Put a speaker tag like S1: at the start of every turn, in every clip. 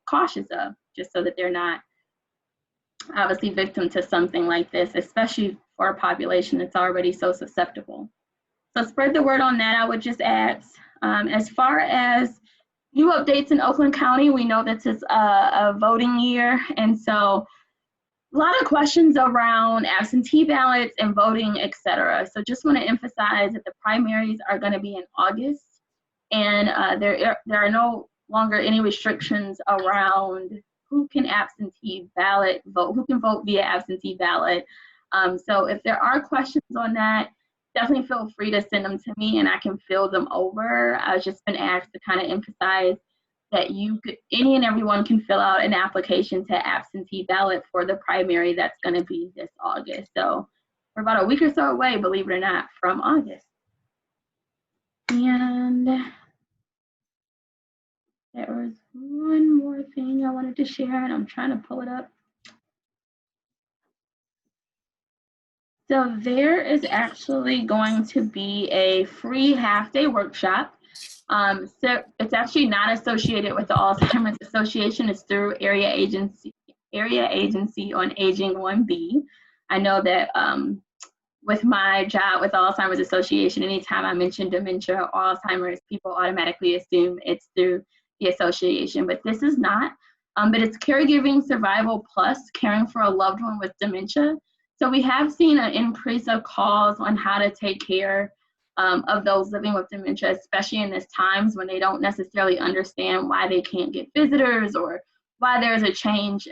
S1: cautious of, just so that they're not obviously victim to something like this, especially for a population that's already so susceptible. So spread the word on that, I would just add. As far as new updates in Oakland County, we know this is a voting year, and so a lot of questions around absentee ballots and voting, et cetera. So just want to emphasize that the primaries are going to be in August, and there are no longer any restrictions around who can absentee ballot vote, who can vote via absentee ballot. So if there are questions on that, definitely feel free to send them to me and I can fill them over. I've just been asked to kind of emphasize that any and everyone can fill out an application to absentee ballot for the primary that's going to be this August. So we're about a week or so away, believe it or not, from August. And there was one more thing I wanted to share, and I'm trying to pull it up. So there is actually going to be a free half-day workshop. So it's actually not associated with the Alzheimer's Association. It's through Area Agency on Aging 1B. I know that with my job with the Alzheimer's Association, anytime I mention dementia or Alzheimer's, people automatically assume it's through the association, but this is not. But it's Caregiving Survival Plus, caring for a loved one with dementia. So we have seen an increase of calls on how to take care of those living with dementia, especially in these times when they don't necessarily understand why they can't get visitors or why there's a change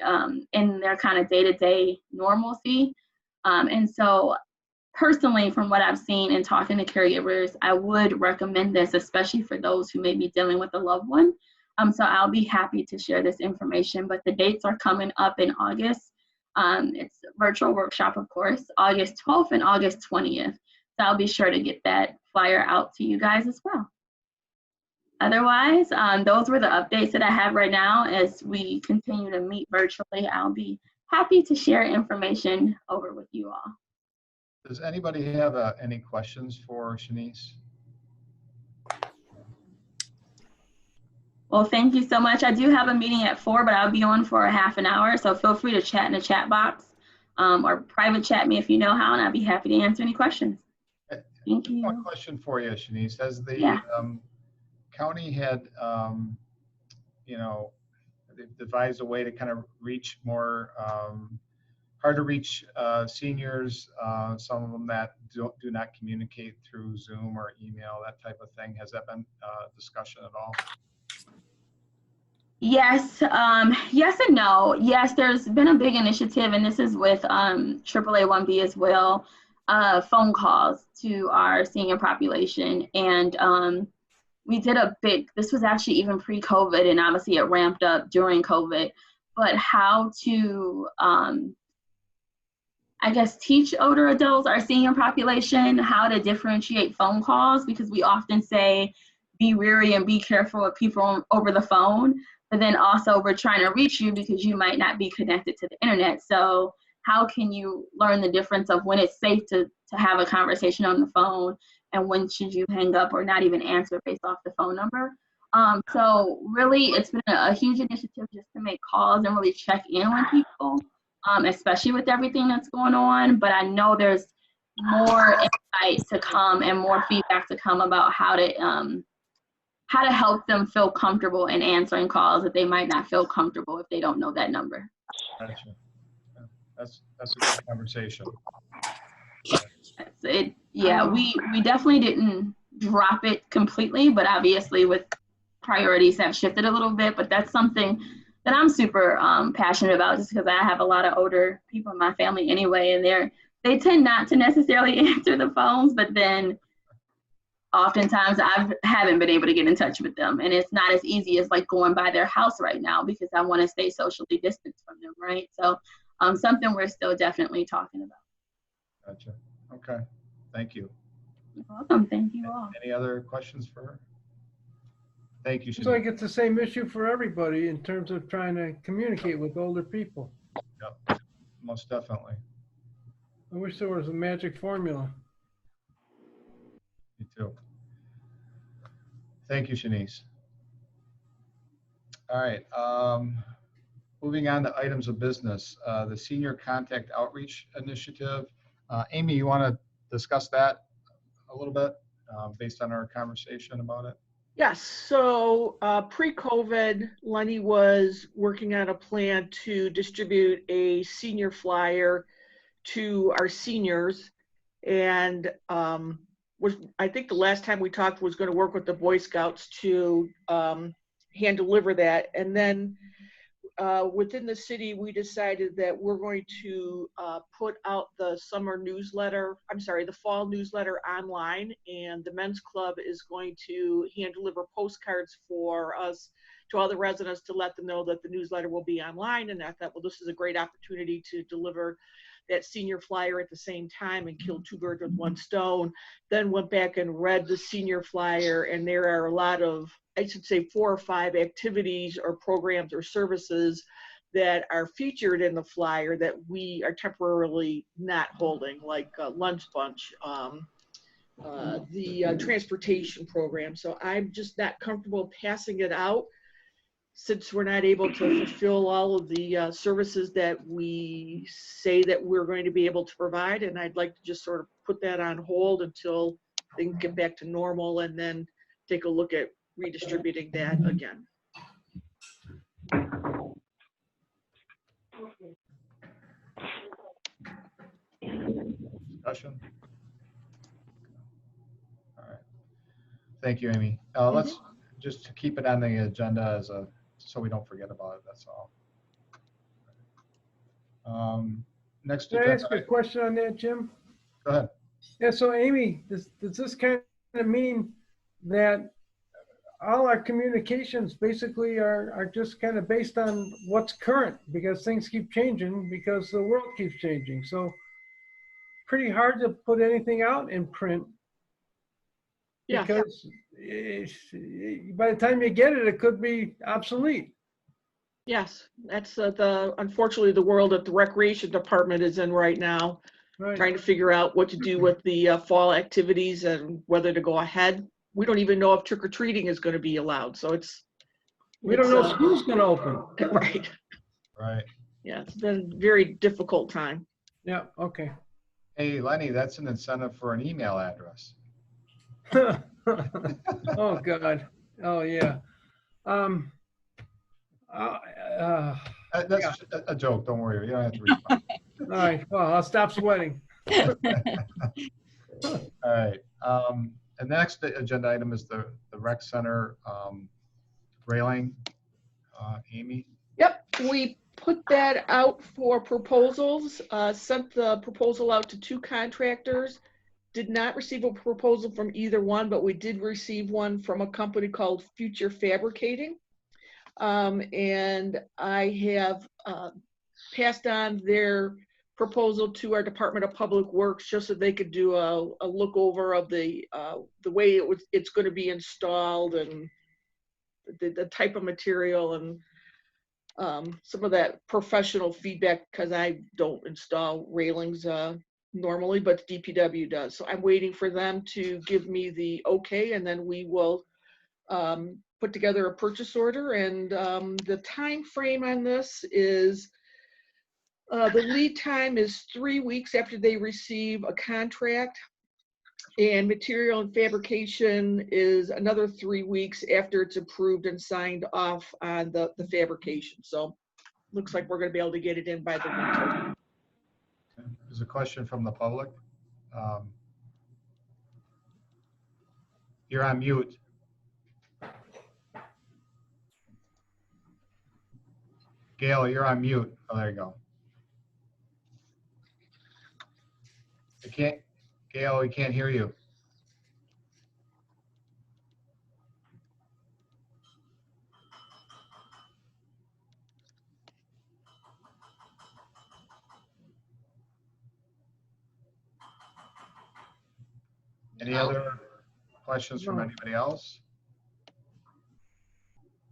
S1: in their kind of day-to-day normalcy. And so personally, from what I've seen in talking to caregivers, I would recommend this, especially for those who may be dealing with a loved one. So I'll be happy to share this information, but the dates are coming up in August. It's a virtual workshop, of course, August 12th and August 20th. So I'll be sure to get that flyer out to you guys as well. Otherwise, those were the updates that I have right now. As we continue to meet virtually, I'll be happy to share information over with you all.
S2: Does anybody have any questions for Shanice?
S1: Well, thank you so much. I do have a meeting at 4, but I'll be on for a half an hour. So feel free to chat in the chat box or private chat me if you know how, and I'll be happy to answer any questions. Thank you.
S2: One question for you, Shanice. Has the county had, they've devised a way to kind of reach more hard to reach seniors, some of them that do not communicate through Zoom or email, that type of thing? Has that been discussion at all?
S1: Yes, yes and no. Yes, there's been a big initiative, and this is with AAA 1B as well, phone calls to our senior population. And we did this was actually even pre-COVID, and obviously it ramped up during COVID, but how to, I guess, teach older adults, our senior population, how to differentiate phone calls, because we often say, be wary and be careful of people over the phone. But then also we're trying to reach you because you might not be connected to the internet. So how can you learn the difference of when it's safe to have a conversation on the phone and when should you hang up or not even answer based off the phone number? So really it's been a huge initiative just to make calls and really check in with people, especially with everything that's going on. But I know there's more insight to come and more feedback to come about how to help them feel comfortable in answering calls that they might not feel comfortable if they don't know that number.
S2: Gotcha. That's a good conversation.
S1: We definitely didn't drop it completely, but obviously with priorities have shifted a little bit, but that's something that I'm super passionate about, just because I have a lot of older people in my family anyway, and they tend not to necessarily answer the phones, but then oftentimes I haven't been able to get in touch with them, and it's not as easy as like going by their house right now because I want to stay socially distanced from them, right? So something we're still definitely talking about.
S2: Gotcha. Okay. Thank you.
S1: You're welcome. Thank you all.
S2: Any other questions for her? Thank you, Shanice.
S3: It's like it's the same issue for everybody in terms of trying to communicate with older people.
S2: Yep, most definitely.
S3: I wish there was a magic formula.
S2: Me too. Thank you, Shanice. All right. Moving on to items of business, the Senior Contact Outreach Initiative. Amy, you want to discuss that a little bit based on our conversation about it?
S4: Yes, so pre-COVID, Lenny was working on a plan to distribute a senior flyer to our seniors, and I think the last time we talked was going to work with the Boy Scouts to hand deliver that. And then within the city, we decided that we're going to put out the fall newsletter online, and the men's club is going to hand deliver postcards for us to all the residents to let them know that the newsletter will be online. And I thought, well, this is a great opportunity to deliver that senior flyer at the same time and kill two birds with one stone. Then went back and read the senior flyer, and there are a lot of, I should say, 4 or 5 activities or programs or services that are featured in the flyer that we are temporarily not holding, like Lunch Bunch, the transportation program. So I'm just not comfortable passing it out since we're not able to fulfill all of the services that we say that we're going to be able to provide. And I'd like to just sort of put that on hold until things get back to normal, and then take a look at redistributing that again.
S2: Discussion? All right. Thank you, Amy. Let's just to keep it on the agenda so we don't forget about it. That's all. Next
S3: Can I
S2: agenda.
S3: ask a question on that, Jim?
S2: Go ahead.
S3: Yeah, so Amy, does this kind of mean that all our communications basically are just kind of based on what's current, because things keep changing, because the world keeps changing? So pretty hard to put anything out in print, because by the time you get it, it could be obsolete.
S4: Yes, that's unfortunately the world that the recreation department is in right now,
S3: Right.
S4: trying to figure out what to do with the fall activities and whether to go ahead. We don't even know if trick-or-treating is going to be allowed, so
S3: We don't know if school's going to open.
S4: Right.
S2: Right.
S4: Yeah, it's been a very difficult time.
S3: Yeah, okay.
S2: Hey, Lenny, that's an incentive for an email address.
S3: Oh, God. Oh, yeah.
S2: That's a joke. Don't worry. You don't have to respond.
S3: All right. Well, I'll stop sweating.
S2: All right. And the next agenda item is the rec center railing. Amy?
S4: Yep, we put that out for proposals, sent the proposal out to 2 contractors. Did not receive a proposal from either one, but we did receive one from a company called Future Fabricating. And I have passed on their proposal to our Department of Public Works just so they could do a look over of the way it's going to be installed, and the type of material, and some of that professional feedback, because I don't install railings normally, but the DPW does. So I'm waiting for them to give me the okay, and then we will put together a purchase order. And the time frame on this is the lead time is 3 weeks after they receive a contract, and material and fabrication is another 3 weeks after it's approved and signed off on the fabrication. So looks like we're going to be able to get it in by the winter.
S2: There's a question from the public. You're on mute. Gail, you're on mute. Oh, there you go. Gail, we can't hear you. Any other questions from anybody else?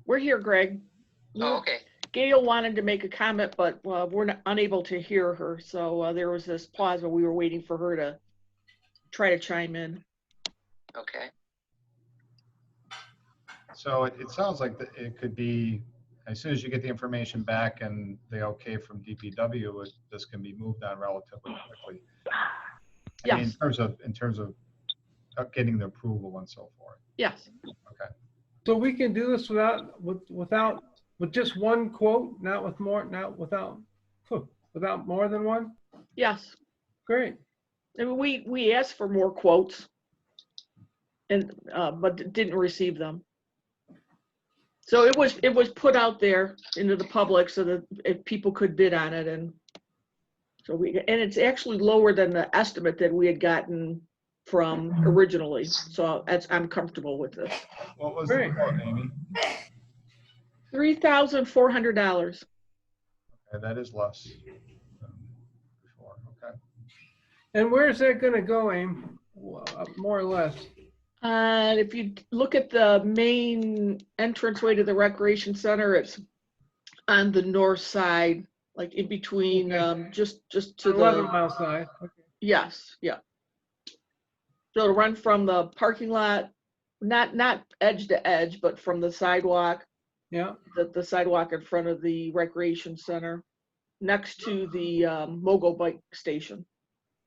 S4: We're here, Greg.
S5: Oh, okay.
S4: Gail wanted to make a comment, but we're unable to hear her. So there was this pause while we were waiting for her to try to chime in.
S5: Okay.
S2: So it sounds like it could be as soon as you get the information back and the okay from DPW, this can be moved on relatively quickly. I mean,
S4: Yes,
S2: in terms of getting the approval and so forth.
S4: yes.
S2: Okay.
S3: So we can do this with just one quote, not without more than one?
S4: Yes.
S3: Great.
S4: I mean, we asked for more quotes and, but didn't receive them. So it was put out there into the public so that if people could bid on it, and so and it's actually lower than the estimate that we had gotten from originally. So I'm comfortable with this.
S2: What was the quote, Amy?
S4: $3,400.
S2: Okay, that is less than before. Okay.
S3: And where's that gonna go, Aim? More or less?
S4: If you look at the main entranceway to the recreation center, it's on the north side, like in between,
S3: Okay.
S4: just to
S3: 11
S4: the,
S3: mile side. Okay.
S4: yes, yeah. So to run from the parking lot, not edge to edge, but from the sidewalk,
S3: Yeah.
S4: the sidewalk in front of the recreation center, next to the Mogo bike station.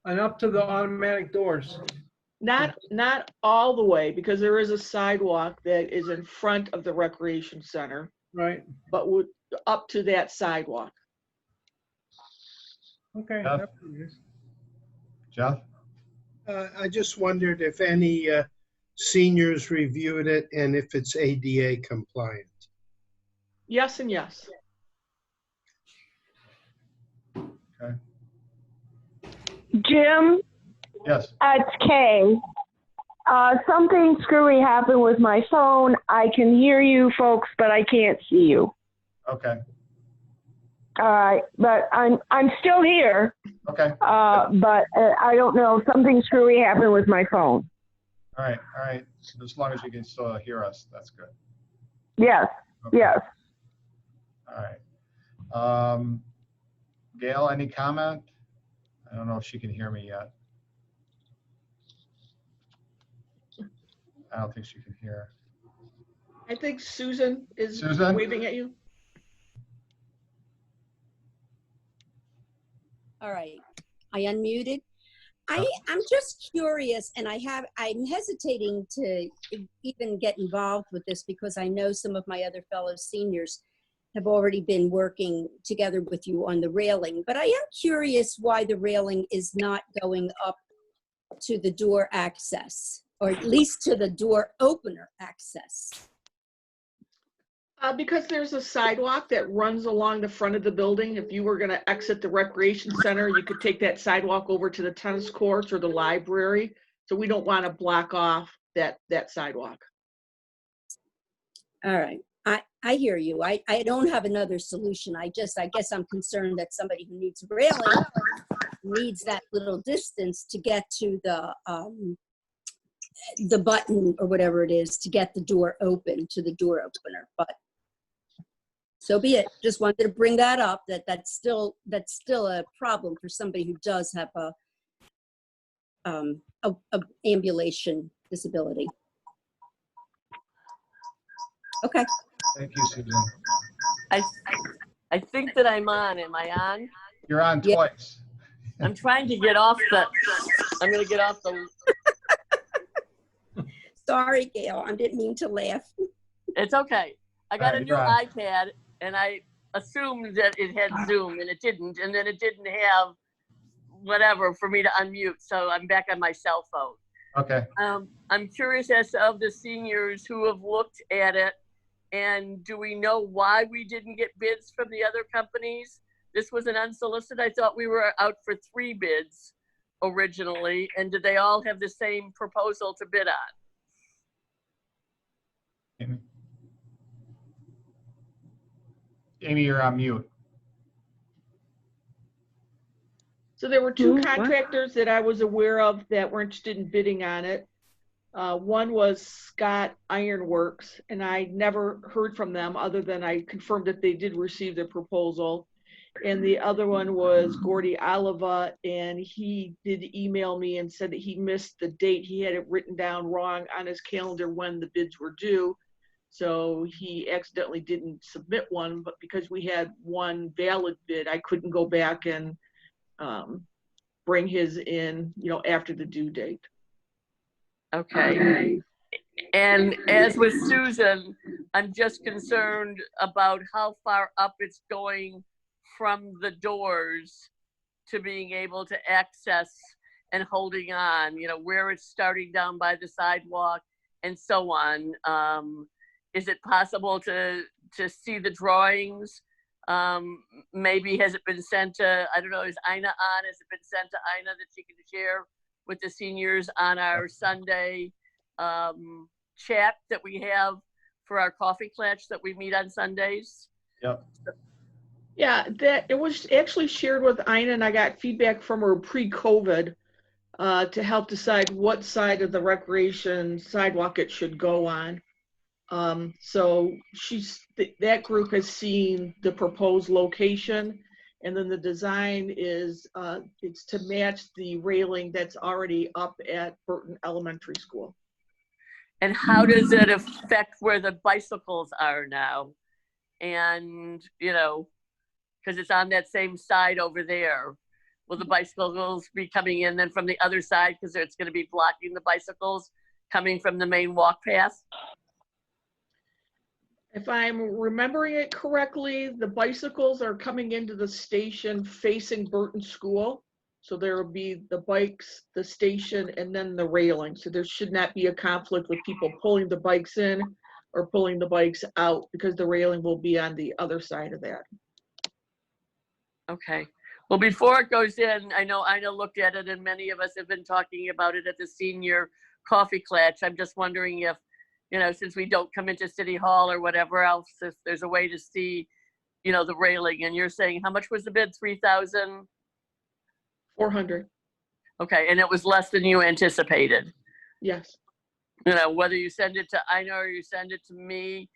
S3: And up to the automatic doors.
S4: Not all the way, because there is a sidewalk that is in front of the recreation center,
S3: Right.
S4: but would up to that sidewalk.
S3: Okay.
S2: Jeff?
S3: That's pretty good.
S2: Jeff?
S5: I just wondered if any seniors reviewed it and if it's ADA compliant.
S4: Yes and yes.
S2: Okay.
S6: Jim,
S2: Yes.
S6: it's Kay. Something screwy happened with my phone. I can hear you folks, but I can't see you.
S2: Okay.
S6: All right, but I'm still here.
S2: Okay.
S6: But I don't know. Something screwy happened with my phone.
S2: All right. All right. As long as you can still hear us, that's good.
S6: Yes,
S2: Okay.
S6: yes.
S2: All right. Gail, any comment? I don't know if she can hear me yet. I don't think she can hear.
S4: I think Susan is
S2: Susan?
S4: waving at you.
S7: All right, I unmuted. I'm just curious, and I'm hesitating to even get involved with this because I know some of my other fellow seniors have already been working together with you on the railing, but I am curious why the railing is not going up to the door access, or at least to the door opener access.
S4: Because there's a sidewalk that runs along the front of the building. If you were going to exit the recreation center, you could take that sidewalk over to the tennis courts or the library. So we don't want to block off that sidewalk.
S7: All right, I hear you. I don't have another solution. I guess I'm concerned that somebody who needs railing needs that little distance to get to the button or whatever it is to get the door open to the door opener, but so be it. Just wanted to bring that up, that's still a problem for somebody who does have a ambulation disability. Okay.
S2: Thank you, Susan.
S8: I think that I'm on. Am I on?
S2: You're on
S7: Yeah.
S2: twice.
S8: I'm trying to get off the, I'm going to get off the,
S7: Sorry, Gail, I didn't mean to laugh.
S8: it's okay. I got
S2: All
S8: a
S2: right,
S8: new
S2: you're on.
S8: iPad and I assumed that it had Zoom and it didn't. And then it didn't have whatever for me to unmute. So I'm back on my cell phone.
S2: Okay.
S8: I'm curious as to of the seniors who have looked at it, and do we know why we didn't get bids from the other companies? This was an unsolicited. I thought we were out for 3 bids originally, and did they all have the same proposal to bid on?
S2: Amy. Amy, you're on mute.
S4: So there were 2
S6: What?
S4: contractors that I was aware of that were interested in bidding on it. One was Scott Ironworks, and I never heard from them other than I confirmed that they did receive the proposal. And the other one was Gordy Oliva, and he did email me and said that he missed the date. He had it written down wrong on his calendar when the bids were due. So he accidentally didn't submit one, but because we had one valid bid, I couldn't go back and bring his in, after the due date.
S8: Okay. And as with Susan, I'm just concerned about how far up it's going from the doors to being able to access and holding on, where it's starting down by the sidewalk and so on. Is it possible to see the drawings? Maybe has it been sent to, I don't know, is Ina on? Has it been sent to Ina that she can share with the seniors on our Sunday chat that we have for our coffee clutch that we meet on Sundays?
S2: Yep.
S4: Yeah, that it was actually shared with Ina, and I got feedback from her pre-COVID to help decide what side of the recreation sidewalk it should go on. So that group has seen the proposed location, and then the design is it's to match the railing that's already up at Burton Elementary School.
S8: And how does it affect where the bicycles are now? And, because it's on that same side over there. Will the bicycles be coming in then from the other side because it's going to be blocking the bicycles coming from the main walk path?
S4: If I'm remembering it correctly, the bicycles are coming into the station facing Burton School. So there will be the bikes, the station, and then the railing. So there should not be a conflict with people pulling the bikes in or pulling the bikes out because the railing will be on the other side of that.
S8: Okay. Well, before it goes in, I know Ina looked at it and many of us have been talking about it at the senior coffee clutch. I'm just wondering if, since we don't come into City Hall or whatever else, if there's a way to see, the railing. And you're saying, how much was the bid? 3,000?
S4: 400.
S8: Okay, and it was less than you anticipated.
S4: Yes.
S8: Whether you send it to Ina or you send it to me,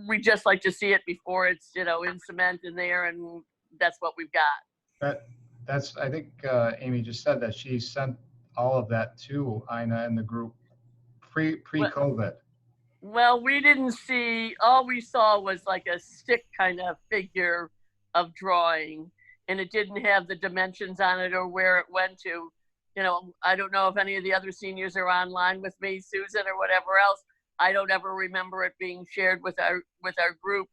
S8: we just like to see it before it's, in cement in there, and that's what we've got.
S2: That's I think Amy just said that she sent all of that to Ina and the group pre-COVID.
S8: Well, we didn't see, all we saw was like a stick kind of figure of drawing, and it didn't have the dimensions on it or where it went to. I don't know if any of the other seniors are online with me, Susan or whatever else. I don't ever remember it being shared with our group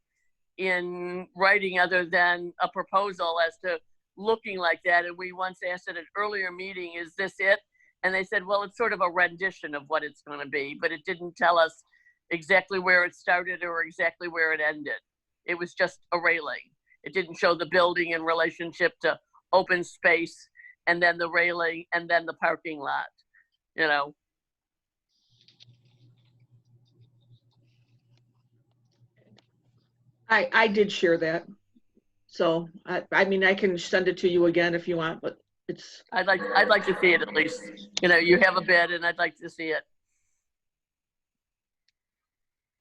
S8: in writing other than a proposal as to looking like that. And we once asked at an earlier meeting, is this it? And they said, well, it's sort of a rendition of what it's going to be, but it didn't tell us exactly where it started or exactly where it ended. It was just a railing. It didn't show the building in relationship to open space and then the railing and then the parking lot,
S4: I did share that. So I mean, I can send it to you again if you want, but it's.
S8: I'd like to see it at least. You have a bid, and I'd like to see it.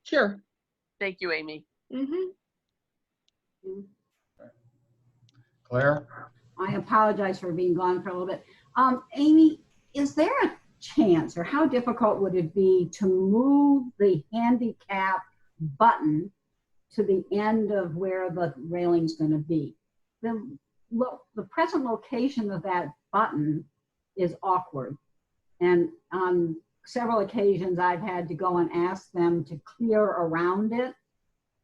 S4: Sure.
S8: Thank you, Amy.
S4: Mm-hmm.
S2: Claire?
S9: I apologize for being gone for a little bit. Amy, is there a chance, or how difficult would it be to move the handicap button to the end of where the railing's going to be? The present location of that button is awkward. And on several occasions, I've had to go and ask them to clear around it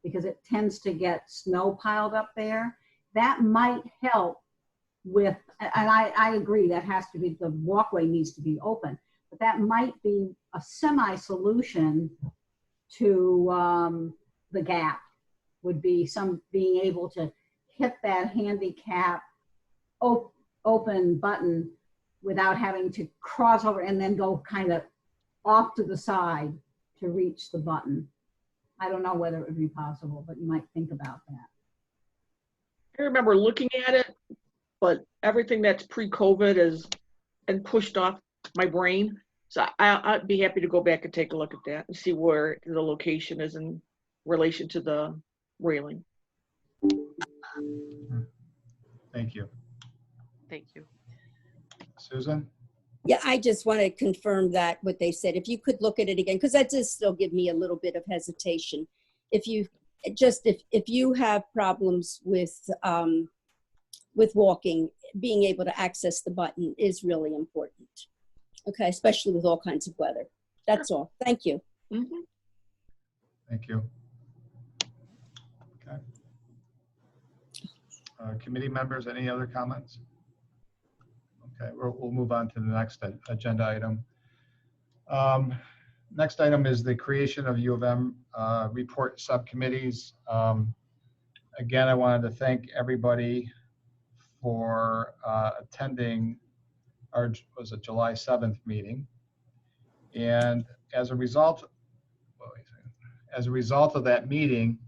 S9: because it tends to get snow piled up there. That might help with, and I agree, that has to be, the walkway needs to be open, but that might be a semi-solution to the gap, would be being able to hit that handicap open button without having to cross over and then go kind of off to the side to reach the button. I don't know whether it would be possible, but you might think about that.
S4: I remember looking at it, but everything that's pre-COVID is and pushed off my brain. So I'd be happy to go back and take a look at that and see where the location is in relation to the railing.
S2: Thank you.
S8: Thank you.
S2: Susan?
S7: Yeah, I just want to confirm that what they said. If you could look at it again, because that does still give me a little bit of hesitation. If you if you have problems with walking, being able to access the button is really important. Okay, especially with all kinds of weather. That's all. Thank you.
S4: Mhm.
S2: Thank you. Okay. Committee members, any other comments? Okay, we'll move on to the next agenda item. Next item is the creation of U of M report subcommittees. Again, I wanted to thank everybody for attending our, was it July 7th meeting. And as a result of that meeting,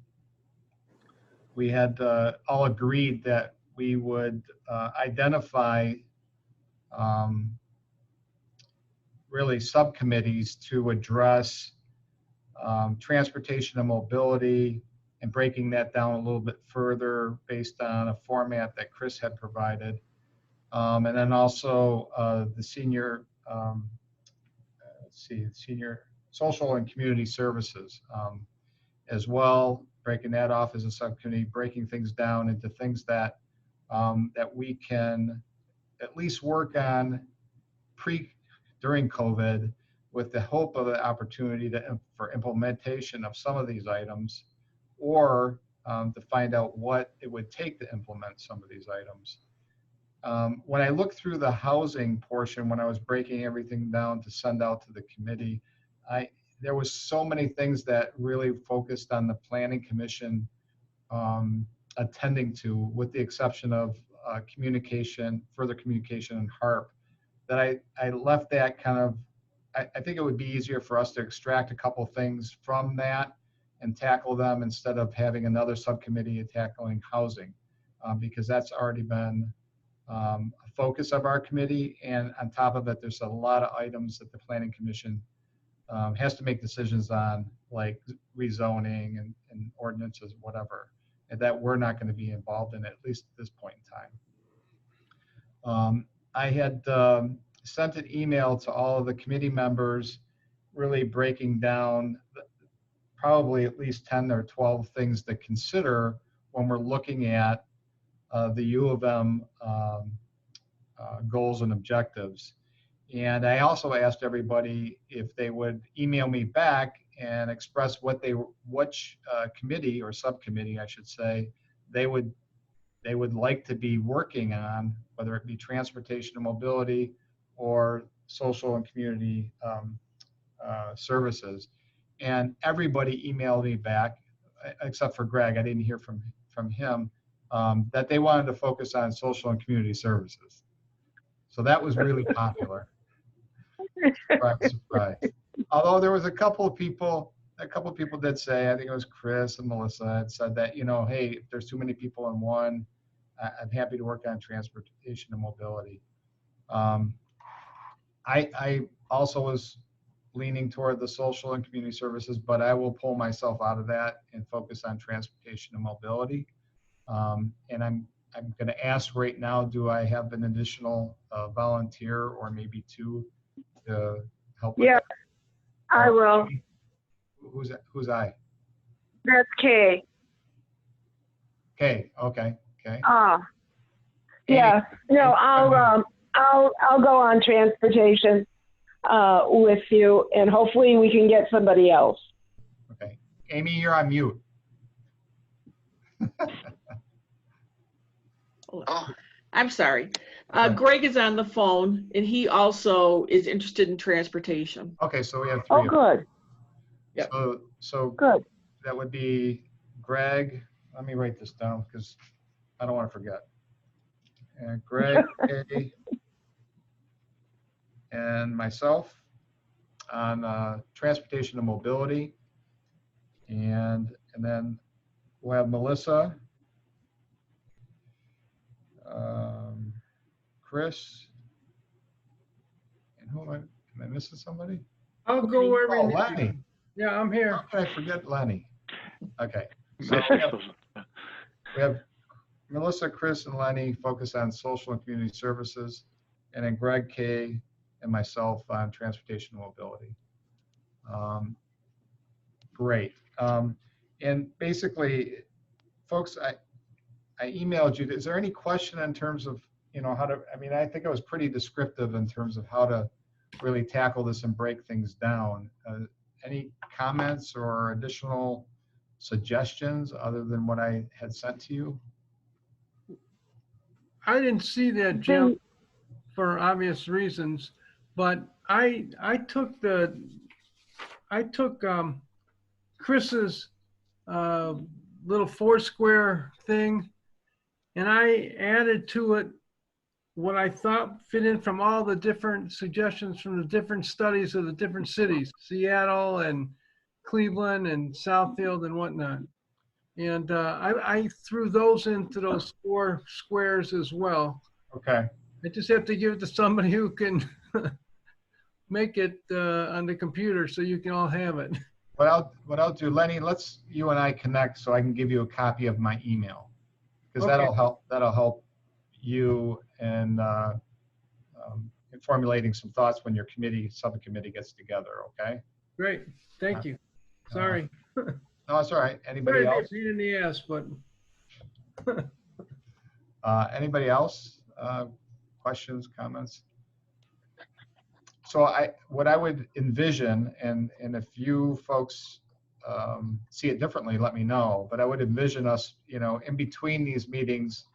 S2: we had all agreed that we would identify really subcommittees to address transportation and mobility, and breaking that down a little bit further based on a format that Chris had provided. And then also the senior, senior social and community services as well, breaking that off as a subcommittee, breaking things down into things that that we can at least work on during COVID, with the hope of the opportunity for implementation of some of these items, or to find out what it would take to implement some of these items. When I looked through the housing portion, when I was breaking everything down to send out to the committee, there was so many things that really focused on the Planning Commission attending to, with the exception of communication, further communication and HARP, that I left that kind of, I think it would be easier for us to extract a couple things from that and tackle them instead of having another subcommittee tackling housing, because that's already been a focus of our committee. And on top of it, there's a lot of items that the Planning Commission has to make decisions on, like rezoning and ordinances, whatever, and that we're not going to be involved in, at least at this point in time. I had sent an email to all of the committee members, really breaking down probably at least 10 or 12 things to consider when we're looking at the U of M goals and objectives. And I also asked everybody if they would email me back and express which committee or subcommittee, I should say, they would like to be working on, whether it be transportation and mobility or social and community services. And everybody emailed me back, except for Greg. I didn't hear from him, that they wanted to focus on social and community services. So that was really popular. Surprise. Although there was a couple of people did say, I think it was Chris and Melissa, had said that, you know, hey, if there's too many people in one, I'm happy to work on transportation and mobility. I also was leaning toward the social and community services, but I will pull myself out of that and focus on transportation and mobility. And I'm going to ask right now, do I have an additional volunteer or maybe two to help with
S6: Yeah,
S2: that?
S6: I will.
S2: Who's I?
S6: That's Kay.
S2: Okay, okay.
S6: Yeah. No, I'll go on transportation with you, and hopefully we can get somebody else.
S2: Okay. Amy, you're on mute.
S4: I'm sorry.
S2: Okay.
S4: Greg is on the phone, and he also is interested in transportation.
S2: Okay, so we have three.
S6: Oh, good.
S4: Yep.
S2: So
S6: Good.
S2: that would be Greg. Let me write this down because I don't want to forget. And Greg, Kay, and myself on transportation and mobility, and then we'll have Melissa, Chris, and who am I missing somebody?
S3: I'll go wherever you
S2: Oh,
S3: need
S2: Lenny.
S3: me. Yeah, I'm here.
S2: How could I forget Lenny? Okay. So we have Melissa, Chris, and Lenny focus on social and community services, and then Greg, Kay, and myself on transportation and mobility. Great. And basically, folks, I emailed you. Is there any question in terms of, how to, I mean, I think I was pretty descriptive in terms of how to really tackle this and break things down. Any comments or additional suggestions other than what I had sent to you?
S3: I didn't see that, Jim, for obvious reasons, but I took Chris's little 4-square thing, and I added to it what I thought fit in from all the different suggestions from the different studies of the different cities, Seattle and Cleveland and Southfield and whatnot. And I threw those into those 4 squares as well.
S2: Okay.
S3: I just have to give it to somebody who can make it on the computer so you can all have it.
S2: What I'll do, Lenny, let's you and I connect so I can give you a copy of my email, because
S3: Okay.
S2: that'll help you in formulating some thoughts when your subcommittee gets together. Okay.
S3: Great. Thank you. Sorry.
S2: No, it's all right. Anybody
S3: Sorry to
S2: else?
S3: be a pain in the ass, but
S2: Anybody else? Questions, comments? So what I would envision, and if you folks see it differently, let me know. But I would envision us, in between these meetings,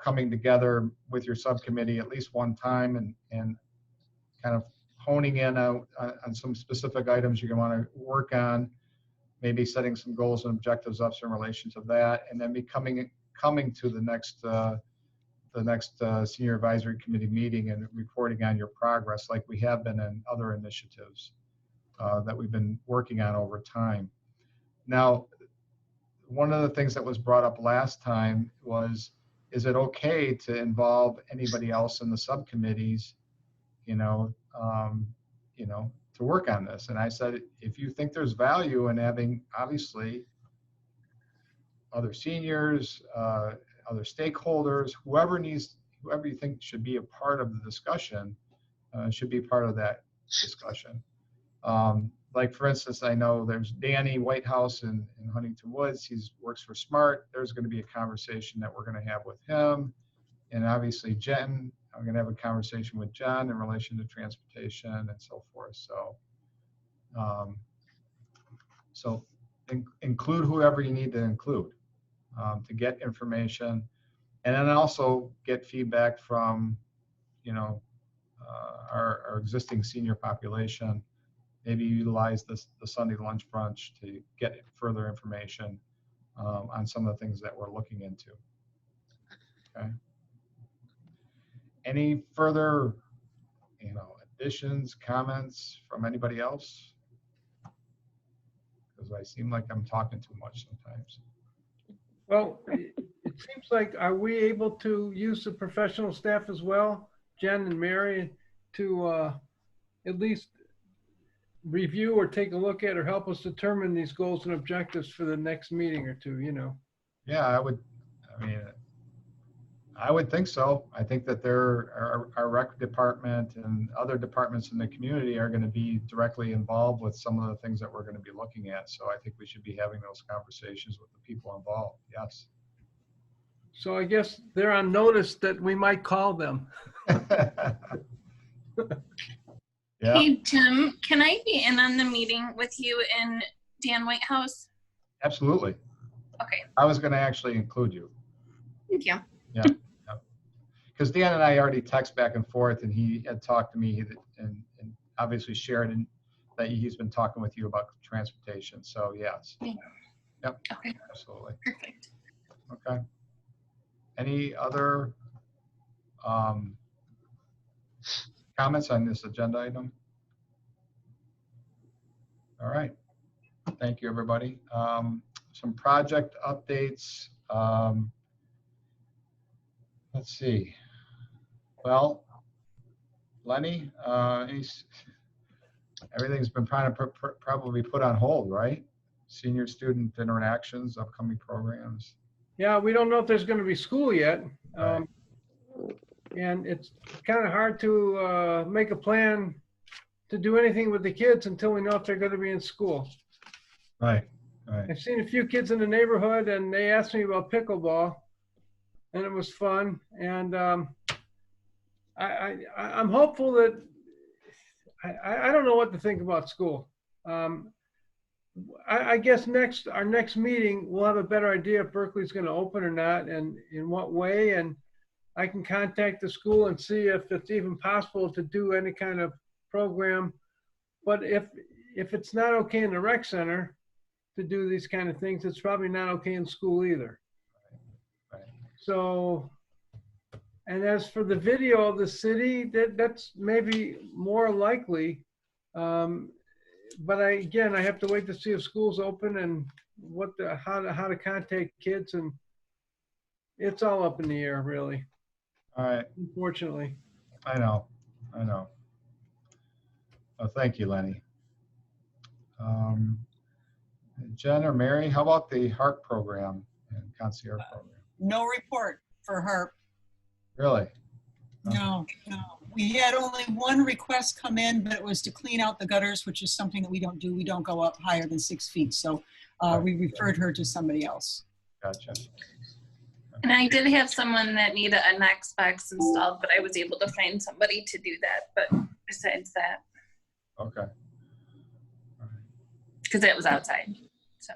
S2: coming together with your subcommittee at least one time and kind of honing in on some specific items you're going to want to work on. Maybe setting some goals and objectives up in relation to that, and then coming to the next senior advisory committee meeting and reporting on your progress, like we have been in other initiatives that we've been working on over time. Now, one of the things that was brought up last time was, is it okay to involve anybody else in the subcommittees, to work on this? And I said, if you think there's value in having, obviously, other seniors, other stakeholders, whoever you think should be a part of the discussion, should be part of that discussion. Like, for instance, I know there's Danny Whitehouse in Huntington Woods. He works for SMART. There's going to be a conversation that we're going to have with him. And obviously, Jen, I'm going to have a conversation with Jen in relation to transportation and so forth. So include whoever you need to include to get information, and then also get feedback from, our existing senior population. Maybe utilize the Sunday lunch brunch to get further information on some of the things that we're looking into. Okay. Any further, additions, comments from anybody else? Because I seem like I'm talking too much sometimes.
S3: well, it seems like, are we able to use the professional staff as well, Jen and Mary, to at least review or take a look at or help us determine these goals and objectives for the next meeting or two,
S2: Yeah, I would think so. I think that our rec department and other departments in the community are going to be directly involved with some of the things that we're going to be looking at. So I think we should be having those conversations with the people involved. Yes.
S3: So I guess they're on notice that we might call them.
S2: Yeah.
S10: Hey, Tim, can I be in on the meeting with you and Dan Whitehouse?
S2: Absolutely.
S10: Okay.
S2: I was going to actually include you.
S10: Thank you.
S2: Yeah. Because Dan and I already text back and forth, and he had talked to me and obviously shared that he's been talking with you about transportation. So yes.
S10: Okay.
S2: Yep.
S10: Okay.
S2: Absolutely.
S10: Perfect.
S2: Okay. Any other comments on this agenda item? All right. Thank you, everybody. Some project updates. Let's see. Well, Lenny, everything's been probably put on hold, right? Senior student interactions, upcoming programs.
S3: Yeah, we don't know if there's going to be school yet.
S2: Right.
S3: And it's kind of hard to make a plan to do anything with the kids until we know if they're going to be in school.
S2: Right, right.
S3: I've seen a few kids in the neighborhood, and they asked me about pickleball, and it was fun. And I'm hopeful that I don't know what to think about school. I guess our next meeting, we'll have a better idea if Berkeley's going to open or not, and in what way. And I can contact the school and see if it's even possible to do any kind of program. But if it's not okay in the rec center to do these kind of things, it's probably not okay in school either.
S2: Right.
S3: So, and as for the video of the city, that's maybe more likely. But again, I have to wait to see if school's open and how to contact kids, and it's all up in the air, really.
S2: All right.
S3: Unfortunately.
S2: I know. Oh, thank you, Lenny. Jen or Mary, how about the HARP program and concierge program?
S11: No report for HARP.
S2: Really?
S11: No. We had only one request come in, but it was to clean out the gutters, which is something that we don't do. We don't go up higher than 6 feet. So we referred her to somebody else.
S2: Gotcha.
S10: And I did have someone that needed a Knox box installed, but I was able to find somebody to do that. But besides that,
S2: Okay.
S10: because it was outside. So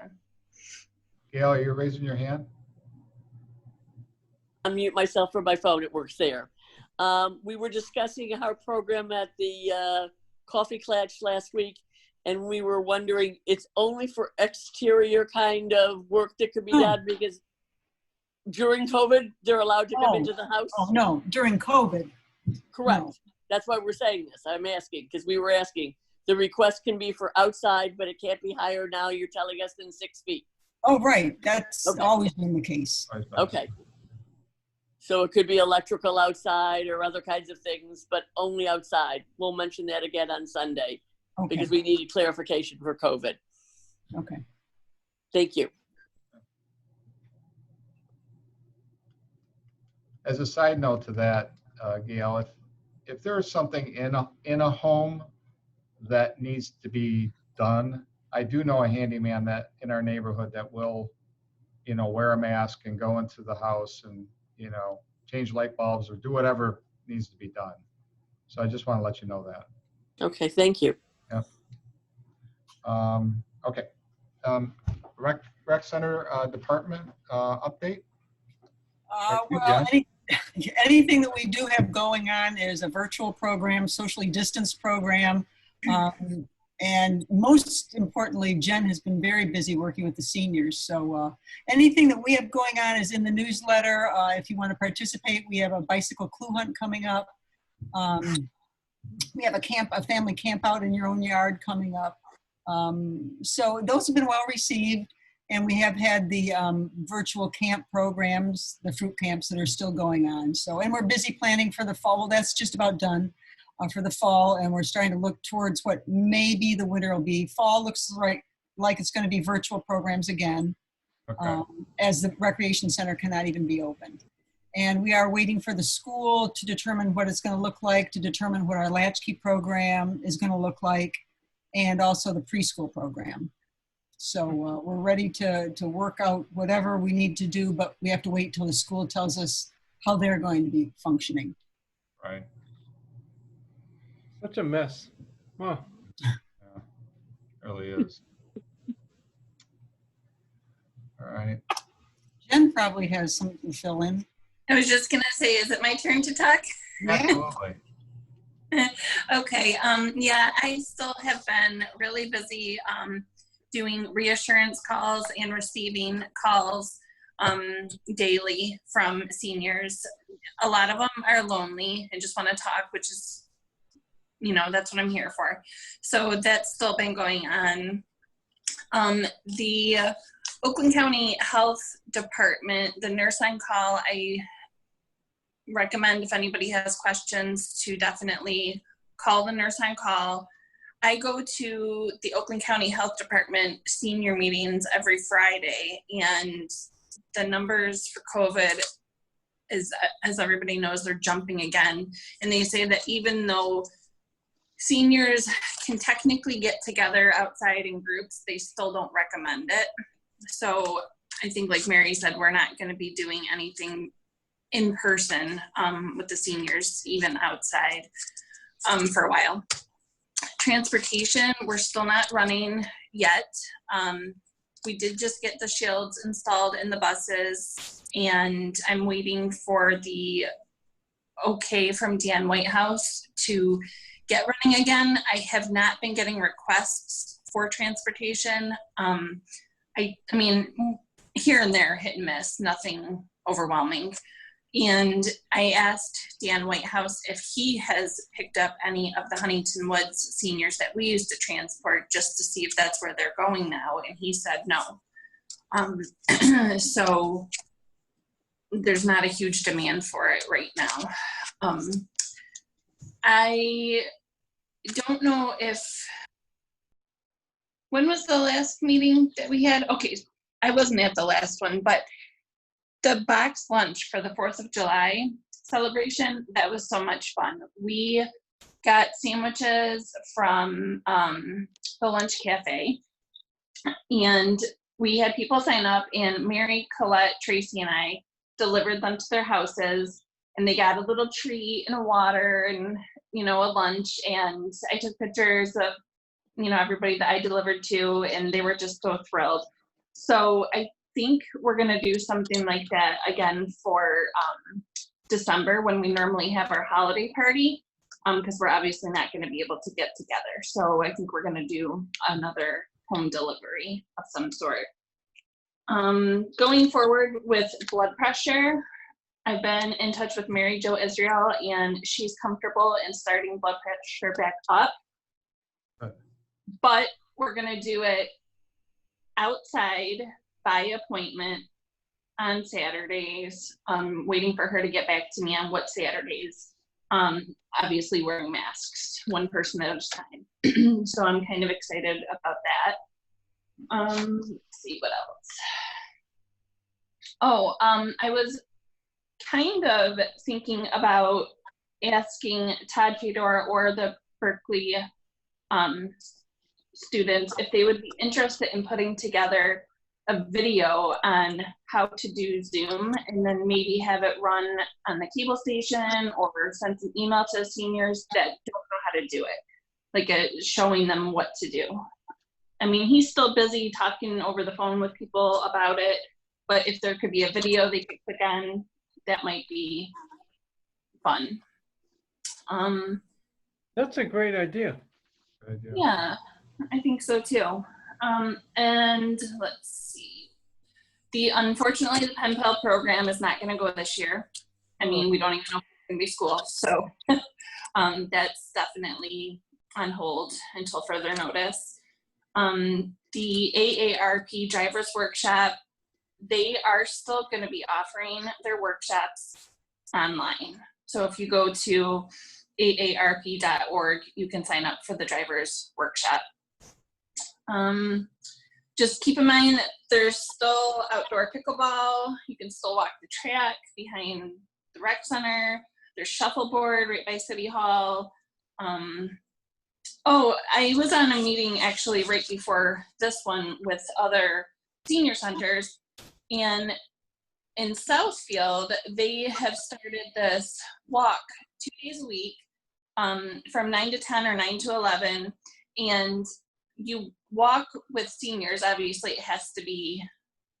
S2: Gail, are you raising your hand?
S8: Unmute myself from my phone. It works there. We were discussing our program at the Coffee Klatch last week, and we were wondering, it's only for exterior kind of work that could be done, because during COVID, they're allowed to come into the house?
S11: Oh, no, during COVID.
S8: Correct.
S11: No.
S8: That's why we're saying this. I'm asking, because we were asking. The request can be for outside, but it can't be higher now, you're telling us, than 6 feet.
S11: Oh, right. That's
S8: Okay.
S11: always been the case.
S8: Okay. So it could be electrical outside or other kinds of things, but only outside. We'll mention that again on Sunday,
S11: Okay.
S8: because we needed clarification for COVID.
S11: Okay.
S8: Thank you.
S2: As a side note to that, Gail, if there is something in a home that needs to be done, I do know a handyman that in our neighborhood that will, wear a mask and go into the house and, change light bulbs or do whatever needs to be done. So I just want to let you know that.
S8: Okay, thank you.
S2: Yeah. Okay. Rec center department update.
S11: Well, anything that we do have going on is a virtual program, socially distanced program. And most importantly, Jen has been very busy working with the seniors. So anything that we have going on is in the newsletter. If you want to participate, we have a bicycle clue hunt coming up. We have a family camp out in your own yard coming up. So those have been well received. And we have had the virtual camp programs, the fruit camps that are still going on. So, and we're busy planning for the fall. Well, that's just about done for the fall. And we're starting to look towards what maybe the winter will be. Fall looks like it's going to be virtual programs again, as the recreation center cannot even be opened. And we are waiting for the school to determine what it's going to look like, to determine what our latchkey program is going to look like, and also the preschool program. So we're ready to work out whatever we need to do, but we have to wait till the school tells us how they're going to be functioning.
S2: Right.
S3: Such a mess. Wow.
S2: Yeah, it really is. All right.
S11: Jen probably has something to fill in.
S10: I was just gonna say, is it my turn to talk?
S2: Absolutely.
S10: Okay. Yeah, I still have been really busy doing reassurance calls and receiving calls daily from seniors. A lot of them are lonely and just want to talk, which is, that's what I'm here for. So that's still been going on. The Oakland County Health Department, the nurse on call, I recommend if anybody has questions to definitely call the nurse on call. I go to the Oakland County Health Department senior meetings every Friday, and the numbers for COVID as everybody knows, they're jumping again. And they say that even though seniors can technically get together outside in groups, they still don't recommend it. So I think, like Mary said, we're not going to be doing anything in person with the seniors, even outside, for a while. Transportation, we're still not running yet. We did just get the shields installed in the buses, and I'm waiting for the okay from Dan Whitehouse to get running again. I have not been getting requests for transportation. I mean, here and there, hit and miss, nothing overwhelming. And I asked Dan Whitehouse if he has picked up any of the Huntington Woods seniors that we used to transport, just to see if that's where they're going now. And he said no. So there's not a huge demand for it right now. I don't know when was the last meeting that we had? Okay, I wasn't at the last one, but the box lunch for the 4th of July celebration, that was so much fun. We got sandwiches from the lunch cafe, and we had people sign up, and Mary, Colette, Tracy, and I delivered them to their houses, and they got a little treat and a water and, you know, a lunch. And I took pictures of, you know, everybody that I delivered to, and they were just so thrilled. So I think we're going to do something like that again for December, when we normally have our holiday party, because we're obviously not going to be able to get together. So I think we're going to do another home delivery of some sort. Going forward with blood pressure, I've been in touch with Mary Jo Israel, and she's comfortable in starting blood pressure back up. But we're going to do it outside by appointment on Saturdays. Waiting for her to get back to me on what Saturdays. Obviously wearing masks, one person at a time. So I'm kind of excited about that. Let's see what else. Oh, I was kind of thinking about asking Todd Fedor or the Berkeley students if they would be interested in putting together a video on how to do Zoom, and then maybe have it run on the cable station, or send an email to seniors that don't know how to do it, like showing them what to do. I mean, he's still busy talking over the phone with people about it, but if there could be a video they could click on, that might be fun.
S3: That's a great idea.
S10: Yeah, I think so too. And let's see. Unfortunately, the Pen Pal program is not going to go this year. I mean, we don't even know if it's going to be school, so that's definitely on hold until further notice. The AARP Drivers Workshop, they are still going to be offering their workshops online. So if you go to aarp.org, you can sign up for the Drivers Workshop. Just keep in mind that there's still outdoor pickleball. You can still walk the track behind the rec center. There's shuffleboard right by City Hall. Oh, I was on a meeting actually right before this one with other senior centers, and in Southfield, they have started this walk 2 days a week from 9 to 10 or 9 to 11, and you walk with seniors. Obviously it has to be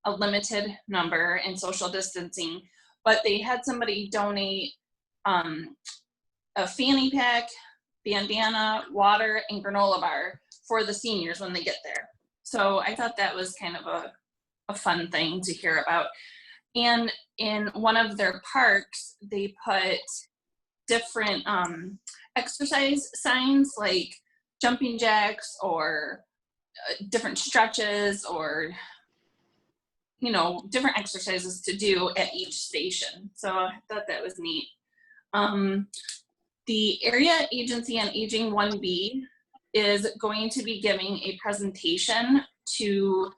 S10: a limited number and social distancing, but they had somebody donate a fanny pack, bandana, water, and granola bar for the seniors when they get there. So I thought that was kind of a fun thing to hear about. And in one of their parks, they put different exercise signs, like jumping jacks or different stretches, or, you know, different exercises to do at each station. So I thought that was neat. The Area Agency on Aging 1B is going to be giving a presentation to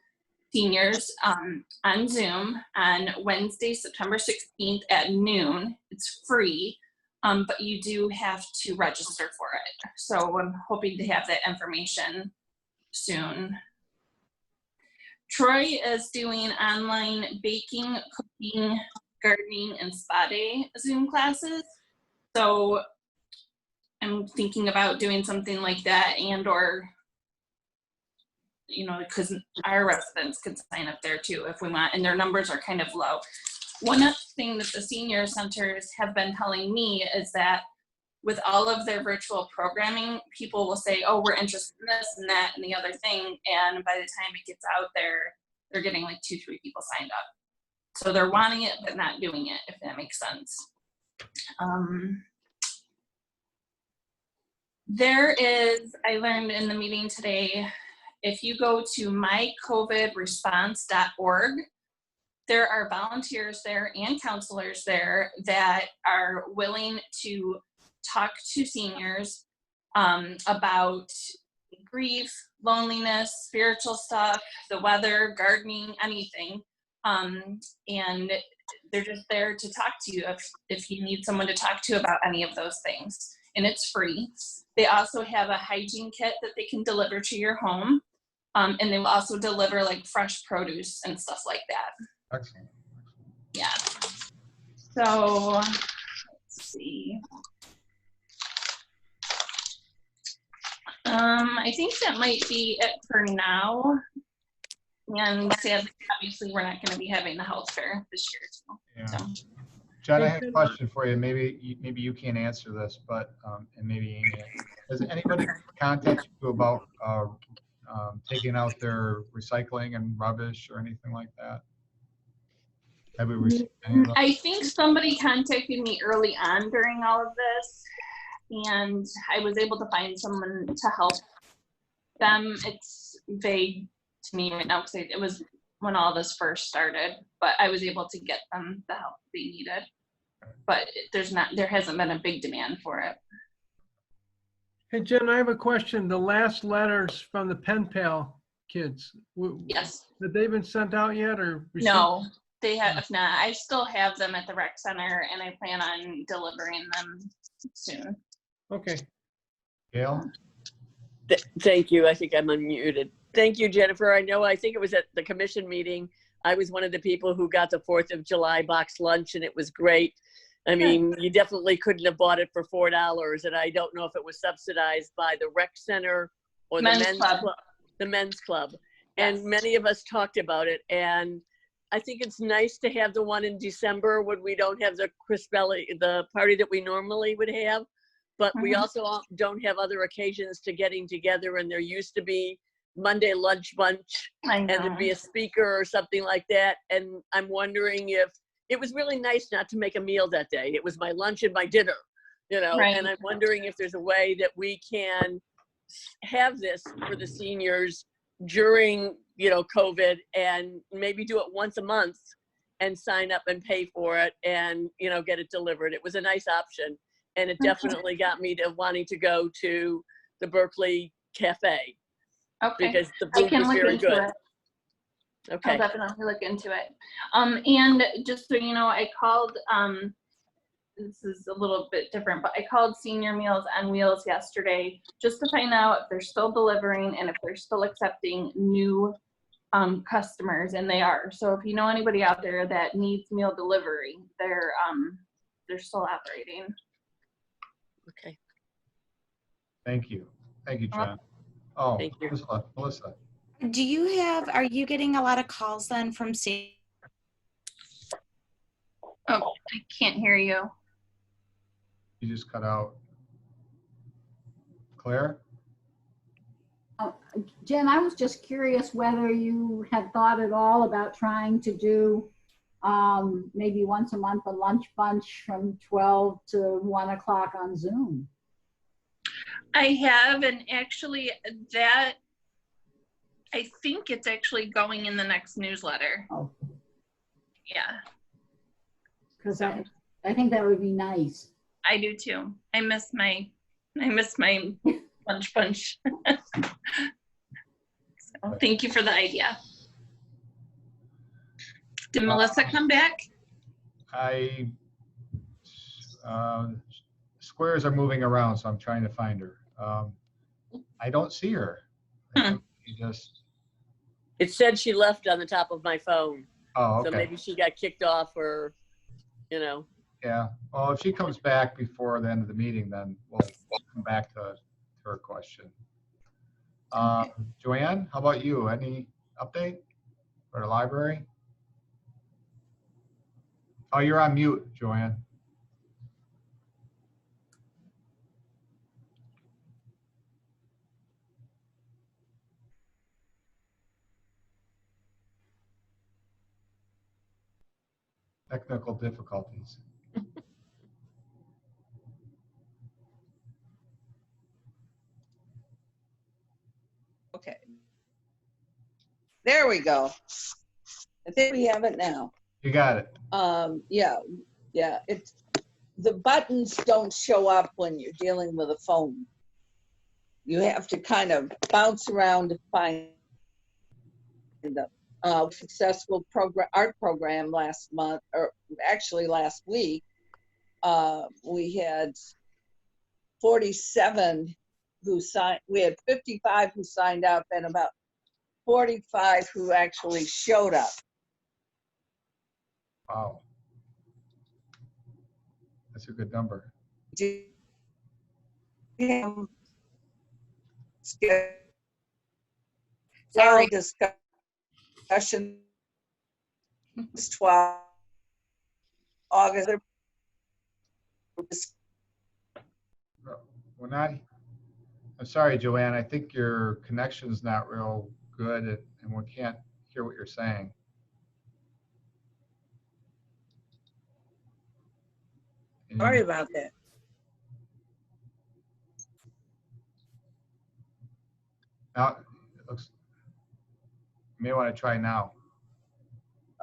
S10: seniors on Zoom on Wednesday, September 16th at noon. It's free, but you do have to register for it. So I'm hoping to have that information soon. Troy is doing online baking, cooking, gardening, and spa day Zoom classes. So I'm thinking about doing something like that, and or, you know, because our residents could sign up there too if we want, and their numbers are kind of low. One thing that the senior centers have been telling me is that with all of their virtual programming, people will say, oh, we're interested in this and that and the other thing. And by the time it gets out there, they're getting like 2-3 people signed up. So they're wanting it, but not doing it, if that makes sense. There is, I learned in the meeting today, if you go to mycovidresponse.org, there are volunteers there and counselors there that are willing to talk to seniors about grief, loneliness, spiritual stuff, the weather, gardening, anything. And they're just there to talk to you if you need someone to talk to about any of those things. And it's free. They also have a hygiene kit that they can deliver to your home. And they will also deliver like fresh produce and stuff like that.
S2: Excellent.
S10: Yeah. So let's see. I think that might be it for now. And sadly, obviously, we're not going to be having the health fair this year.
S2: Yeah.
S10: So.
S2: John, I have a question for you. Maybe you can't answer this, but and maybe Amy. Has anybody contacted you about taking out their recycling and rubbish or anything like that? Have we received any of those?
S10: I think somebody contacted me early on during all of this, and I was able to find someone to help them. It's vague to me right now because it was when all this first started, but I was able to get them the help they needed. But there hasn't been a big demand for it.
S3: Hey, Jen, I have a question. The last letters from the Pen Pal kids,
S10: Yes.
S3: have they been sent out yet or received?
S10: No, they have. If not, I still have them at the rec center, and I plan on delivering them soon.
S3: Okay.
S2: Gail?
S8: Thank you. I think I'm unmuted. Thank you, Jennifer. I think it was at the commission meeting. I was one of the people who got the 4th of July box lunch, and it was great. I mean, you definitely couldn't have bought it for $4, and I don't know if it was subsidized by the rec center or the men's club. The men's club. And yes, many of us talked about it, and I think it's nice to have the one in December when we don't have the the party that we normally would have, but we also don't have other occasions to getting together, and there used to be Monday lunch bunch, and there'd be a speaker or something like that, and I'm wondering if it was really nice not to make a meal that day. It was my lunch and my dinner, you know, and I'm wondering if there's a way that we can have this for the seniors during, you know, COVID, and maybe do it once a month and sign up and pay for it and, you know, get it delivered. It was a nice option, and it definitely got me to wanting to go to the Berkeley Cafe.
S10: Okay.
S8: Because the food was very good. Okay.
S10: I'll definitely look into it. And just so you know, I called, this is a little bit different, but I called Senior Meals on Wheels yesterday just to find out if they're still delivering and if they're still accepting new customers, and they are. So if you know anybody out there that needs meal delivery, they're still operating.
S8: Okay.
S2: Thank you. Thank you, John. Oh,
S8: thank you.
S2: Melissa.
S12: Are you getting a lot of calls then from
S10: Oh, I can't hear you.
S2: You just cut out. Claire?
S9: Jen, I was just curious whether you had thought at all about trying to do maybe once a month a lunch bunch from 12 to 1 o'clock on Zoom.
S10: I have, and actually that, I think it's actually going in the next newsletter.
S9: Oh.
S10: Yeah.
S9: Because I think that would be nice.
S10: I do too. I miss my lunch bunch. So thank you for the idea. Did Melissa come back?
S2: Squares are moving around, so I'm trying to find her. I don't see her. I think she just.
S8: It said she left on the top of my phone.
S2: Oh, okay.
S8: So maybe she got kicked off or, you know.
S2: Yeah. Well, if she comes back before the end of the meeting, then we'll come back to her question. Joanne, how about you? Any update for the library? Oh, you're on mute, Joanne. Technical difficulties.
S13: Okay. There we go. I think we have it now.
S2: You got it.
S13: Yeah. It's the buttons don't show up when you're dealing with a phone. You have to kind of bounce around to find them. Successful art program last month, or actually last week. We had 47 who signed. We had 55 who signed up, and about 45 who actually showed up.
S2: Wow. That's a good number.
S13: Sorry. Discussion 12 August.
S2: We're not. I'm sorry, Joanne. I think your connection's not real good, and we can't hear what you're saying.
S13: Sorry about that.
S2: Now, it looks. You may want to try now.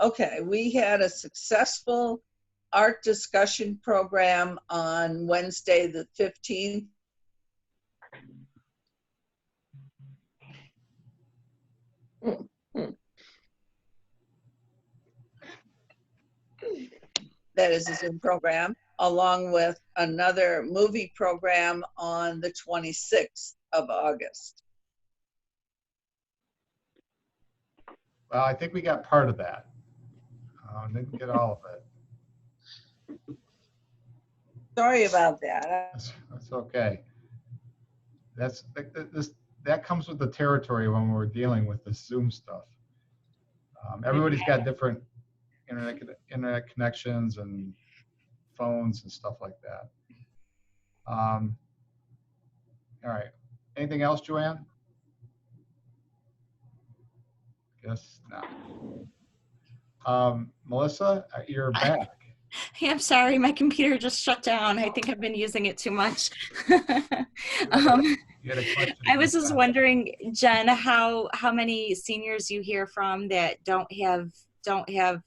S13: Okay, we had a successful art discussion program on Wednesday, the 15th. That is a Zoom program, along with another movie program on the 26th of August.
S2: Well, I think we got part of that. Didn't get all of it.
S13: Sorry about that.
S2: That's okay. That comes with the territory when we're dealing with the Zoom stuff. Everybody's got different internet connections and phones and stuff like that. All right. Anything else, Joanne? Guess not. Melissa, you're back.
S12: Hey, I'm sorry, my computer just shut down. I think I've been using it too much. I was just wondering, Jen, how many seniors you hear from that don't have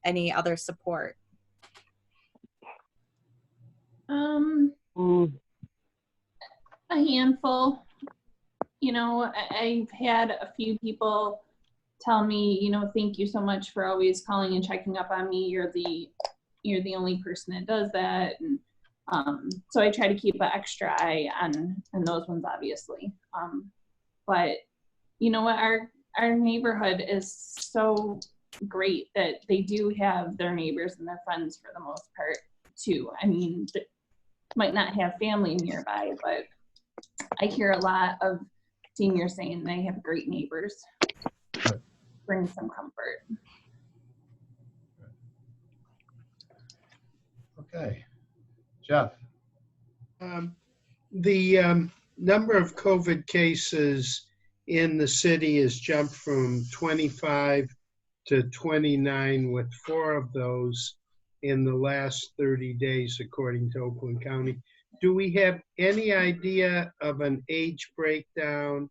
S12: any other support?
S1: A handful. You know, I've had a few people tell me, you know, thank you so much for always calling and checking up on me. You're the only person that does that. And so I try to keep an extra eye on those ones, obviously. But you know what, our neighborhood is so great that they do have their neighbors and their friends for the most part too. I mean, might not have family nearby, but I hear a lot of seniors saying they have great neighbors. Brings some comfort.
S2: Okay. Jeff.
S5: The number of COVID cases in the city has jumped from 25 to 29, with 4 of those in the last 30 days, according to Oakland County. Do we have any idea of an age breakdown?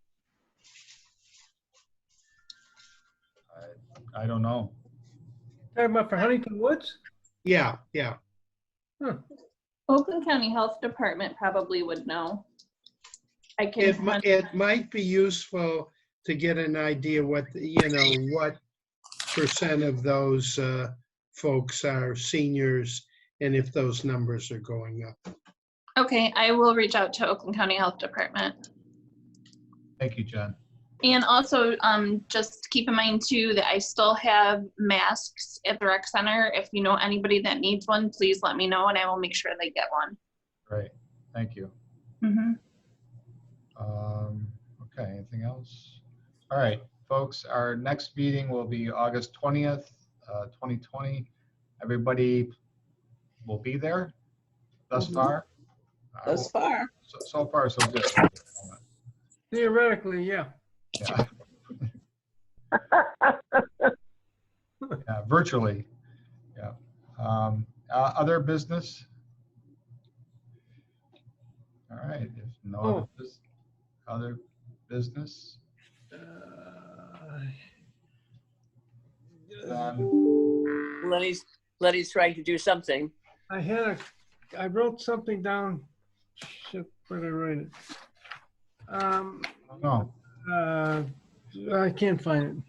S2: I don't know.
S3: Talking about for Huntington Woods?
S5: Yeah.
S3: Huh.
S1: Oakland County Health Department probably would know.
S5: It might be useful to get an idea what percent of those folks are seniors and if those numbers are going up.
S10: Okay, I will reach out to Oakland County Health Department.
S2: Thank you, Jen.
S10: And also, just keep in mind too that I still have masks at the rec center. If you know anybody that needs one, please let me know and I will make sure they get one.
S2: Great, thank you.
S10: Mm-hmm.
S2: Okay, anything else? All right, folks, our next meeting will be August 20th, 2020. Everybody will be there thus far?
S13: Thus far.
S2: So far, so good.
S3: Theoretically, yeah.
S2: Yeah. Yeah, virtually. Yeah. Other business? All right, if no other business,
S8: Lenny's trying to do something.
S3: I wrote something down. Shit, where did I write it?
S2: No.
S3: I can't find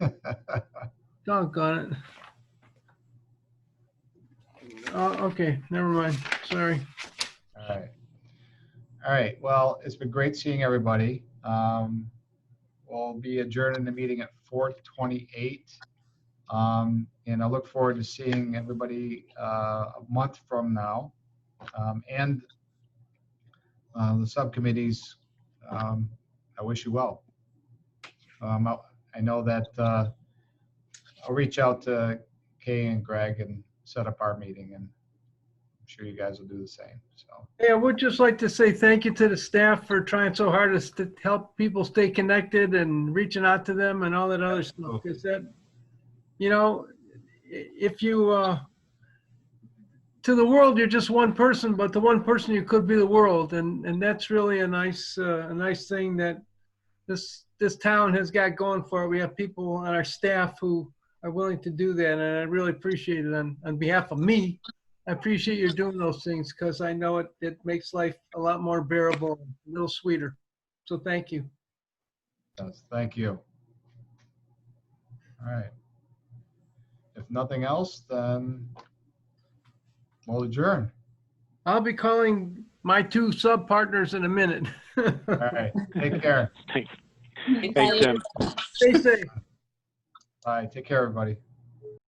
S3: it. Doggone it. Oh, okay, never mind. Sorry.
S2: All right. Well, it's been great seeing everybody. We'll be adjourning the meeting at 4:28. And I look forward to seeing everybody a month from now. And the subcommittees, I wish you well. I know that I'll reach out to Kay and Greg and set up our meeting, and I'm sure you guys will do the same. So
S3: Yeah, we'd just like to say thank you to the staff for trying so hard to help people stay connected and reaching out to them and all that other stuff. Because that, you know, if you, to the world, you're just one person, but to one person, you could be the world. And that's really a nice thing that this town has got going for it. We have people on our staff who are willing to do that. And I really appreciate it on behalf of me. I appreciate you doing those things because I know it makes life a lot more bearable, a little sweeter. So thank you.
S2: yes, thank you. All right. If nothing else, then we'll adjourn.
S3: I'll be calling my 2 sub-partners in a minute.
S2: All right. Take care.
S14: Thanks, Tim.
S3: Stay safe.
S2: All right. Take care, everybody.